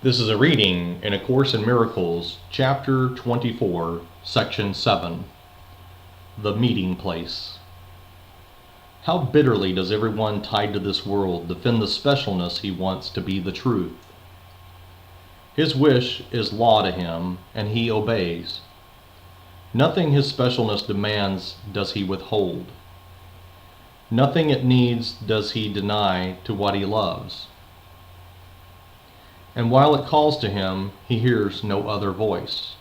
This is a reading in A Course in Miracles, Chapter 24, Section 7, The Meeting Place. How bitterly does everyone tied to this world defend the specialness he wants to be the truth. His wish is law to him, and he obeys. Nothing his specialness demands does he withhold. Nothing it needs does he deny to what he loves. And while it calls to him, he hears no other voice.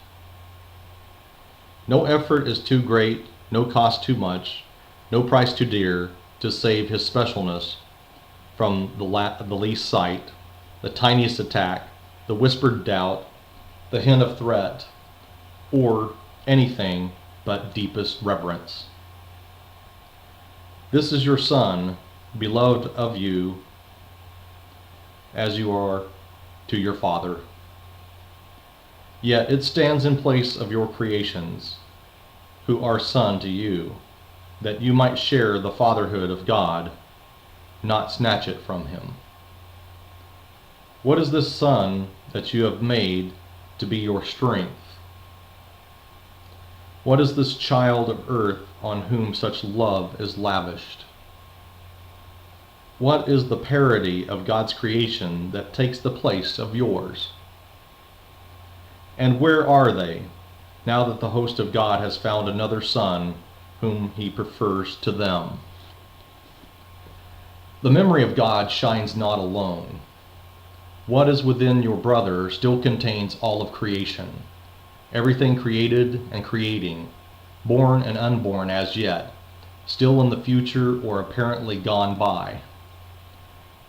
No effort is too great, no cost too much, no price too dear to save his specialness from the least sight, the tiniest attack, the whispered doubt, the hint of threat, or anything but deepest reverence. This is your Son, beloved of you as you are to your Father. Yet it stands in place of your creations, who are son to you, that you might share the fatherhood of God, not snatch it from him. What is this Son that you have made to be your strength? What is this child of earth on whom such love is lavished? What is the parody of God's creation that takes the place of yours? And where are they, now that the host of God has found another son whom he prefers to them? The memory of God shines not alone. What is within your brother still contains all of creation, everything created and creating, born and unborn as yet, still in the future or apparently gone by.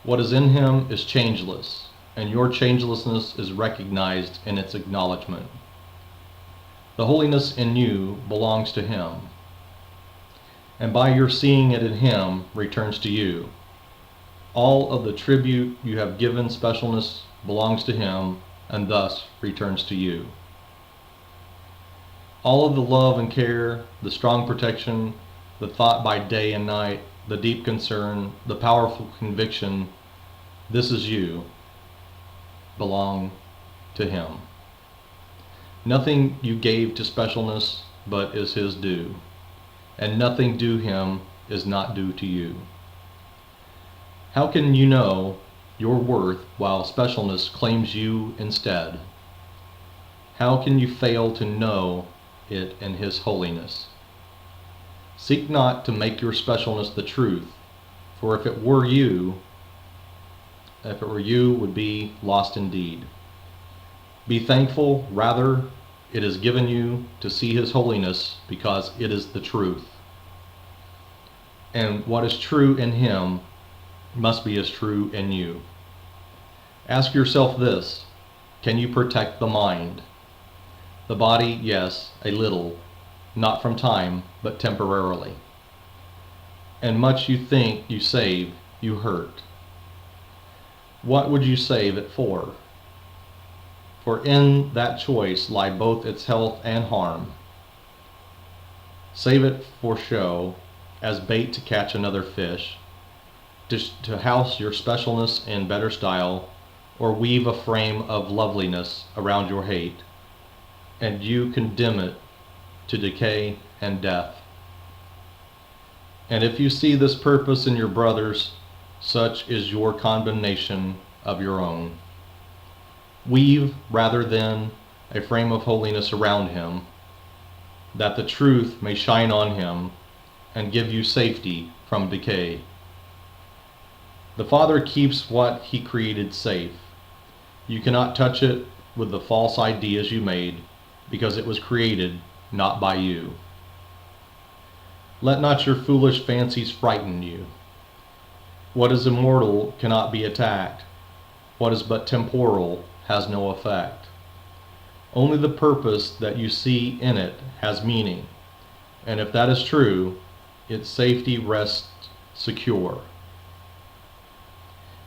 What is in him is changeless, and your changelessness is recognized in its acknowledgement. The holiness in you belongs to him, and by your seeing it in him returns to you. All of the tribute you have given specialness belongs to him, and thus returns to you. All of the love and care, the strong protection, the thought by day and night, the deep concern, the powerful conviction, this is you, belong to him. Nothing you gave to specialness but is his due, and nothing due him is not due to you. How can you know your worth while specialness claims you instead? How can you fail to know it in his holiness? Seek not to make your specialness the truth, for if it were you would be lost indeed. Be thankful, rather, it is given you to see his holiness, because it is the truth. And what is true in him must be as true in you. Ask yourself this: can you protect the mind? The body, yes, a little, not from time, but temporarily. And much you think you save, you hurt. What would you save it for? For in that choice lie both its health and harm. Save it for show, as bait to catch another fish, to house your specialness in better style, or weave a frame of loveliness around your hate, and you condemn it to decay and death. And if you see this purpose in your brothers, such is your condemnation of your own. Weave rather than a frame of holiness around him, that the truth may shine on him and give you safety from decay. The Father keeps what he created safe. You cannot touch it with the false ideas you made, because it was created not by you. Let not your foolish fancies frighten you. What is immortal cannot be attacked. What is but temporal has no effect. Only the purpose that you see in it has meaning, and if that is true, its safety rests secure.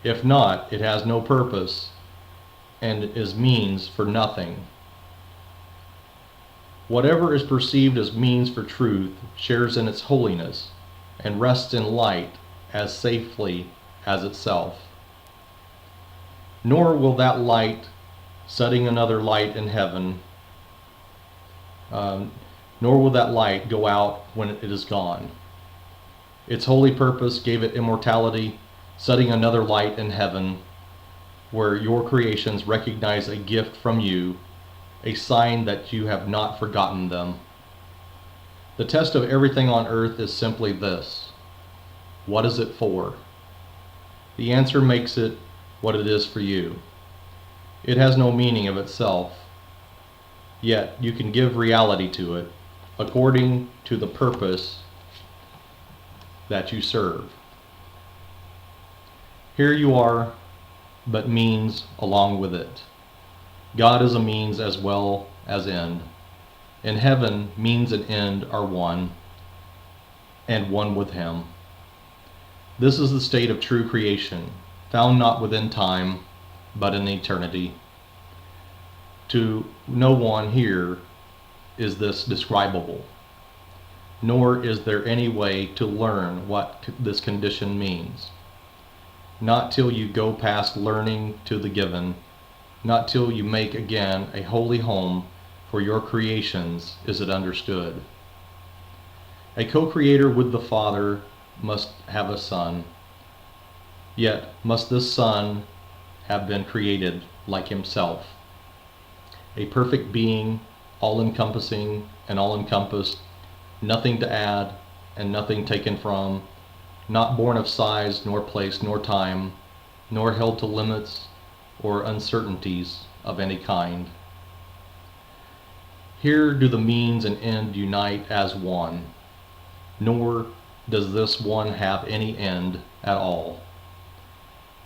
If not, it has no purpose and is means for nothing. Whatever is perceived as means for truth shares in its holiness and rests in light as safely as itself. Nor will that light setting another light in heaven, nor will that light go out when it is gone. Its holy purpose gave it immortality, setting another light in heaven, where your creations recognize a gift from you, a sign that you have not forgotten them. The test of everything on earth is simply this: what is it for? The answer makes it what it is for you. It has no meaning of itself, yet you can give reality to it according to the purpose that you serve. Here you are, but means along with it. God is a means as well as end. In heaven, means and end are one, and one with Him. This is the state of true creation, found not within time, but in eternity. To no one here is this describable, nor is there any way to learn what this condition means. Not till you go past learning to the given, not till you make again a holy home for your creations is it understood. A co-creator with the Father must have a Son, yet must this Son have been created like Himself. A perfect being, all-encompassing and all-encompassed, nothing to add and nothing taken from, not born of size nor place nor time, nor held to limits or uncertainties of any kind. Here do the means and end unite as one, nor does this one have any end at all.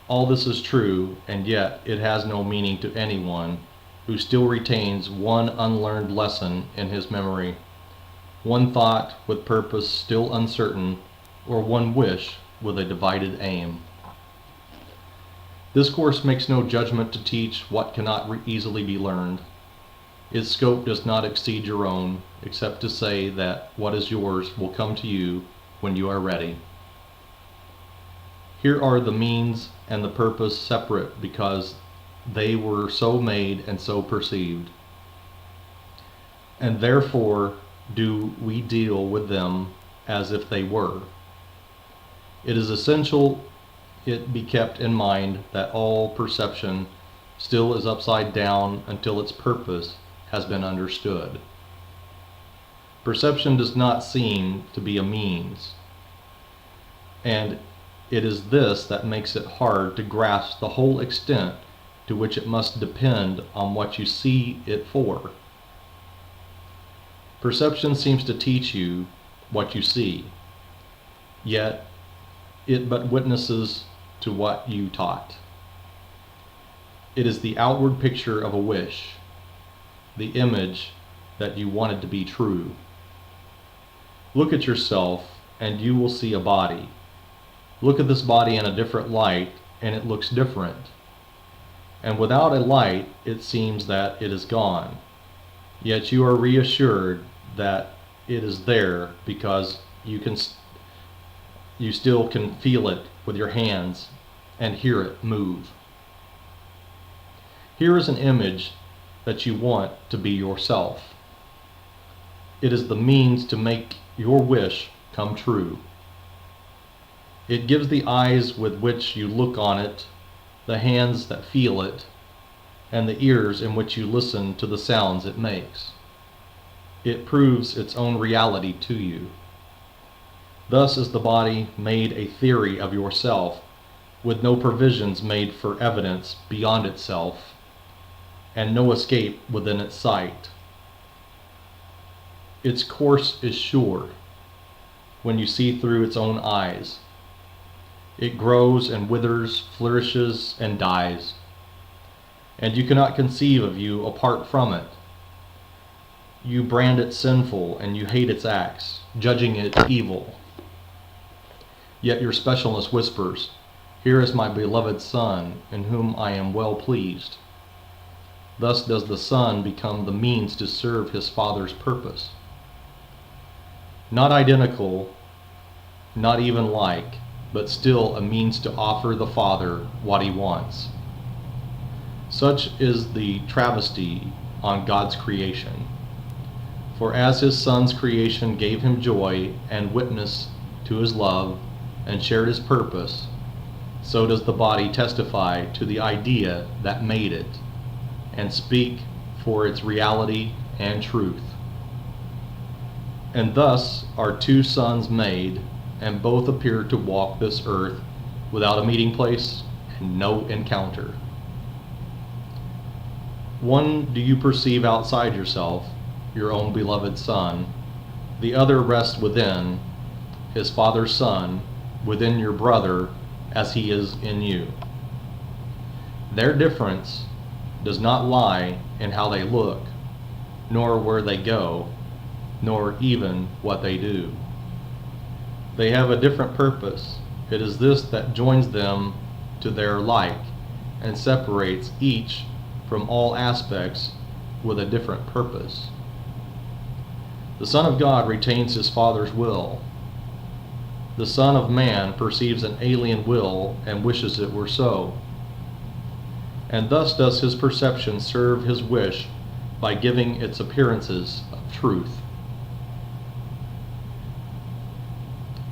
All this is true, and yet it has no meaning to anyone who still retains one unlearned lesson in his memory, one thought with purpose still uncertain, or one wish with a divided aim. This course makes no judgment to teach what cannot easily be learned. Its scope does not exceed your own, except to say that what is yours will come to you when you are ready. Here are the means and the purpose separate because they were so made and so perceived. And therefore do we deal with them as if they were. It is essential it be kept in mind that all perception still is upside down until its purpose has been understood. Perception does not seem to be a means, and it is this that makes it hard to grasp the whole extent to which it must depend on what you see it for. Perception seems to teach you what you see, yet it but witnesses to what you taught. It is the outward picture of a wish, the image that you wanted to be true. Look at yourself and you will see a body. Look at this body in a different light and it looks different. And without a light, it seems that it is gone. Yet you are reassured that it is there because you still can feel it with your hands and hear it move. Here is an image that you want to be yourself. It is the means to make your wish come true. It gives the eyes with which you look on it, the hands that feel it, and the ears in which you listen to the sounds it makes. It proves its own reality to you. Thus is the body made a theory of yourself, with no provisions made for evidence beyond itself, and no escape within its sight. Its course is sure when you see through its own eyes. It grows and withers, flourishes and dies, and you cannot conceive of you apart from it. You brand it sinful and you hate its acts, judging it evil. Yet your specialness whispers, "Here is my beloved Son, in whom I am well pleased." Thus does the Son become the means to serve His Father's purpose. Not identical, not even like, but still a means to offer the Father what He wants. Such is the travesty on God's creation. For as his Son's creation gave him joy and witness to his love and shared his purpose, so does the body testify to the idea that made it and speak for its reality and truth. And thus are two sons made, and both appear to walk this earth without a meeting place and no encounter. One do you perceive outside yourself, your own beloved Son. The other rests within, his Father's Son, within your brother as he is in you. Their difference does not lie in how they look, nor where they go, nor even what they do. They have a different purpose. It is this that joins them to their like and separates each from all aspects with a different purpose. The Son of God retains his Father's will. The Son of Man perceives an alien will and wishes it were so. And thus does his perception serve his wish by giving its appearances of truth.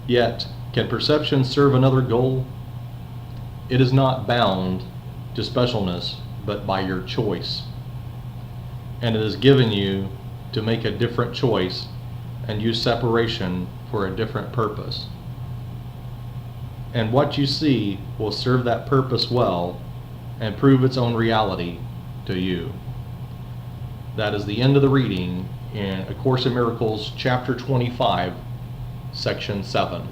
Yet, can perception serve another goal? It is not bound to specialness, but by your choice. And it is given you to make a different choice and use separation for a different purpose. And what you see will serve that purpose well and prove its own reality to you. That is the end of the reading in A Course in Miracles, chapter 25, section 7.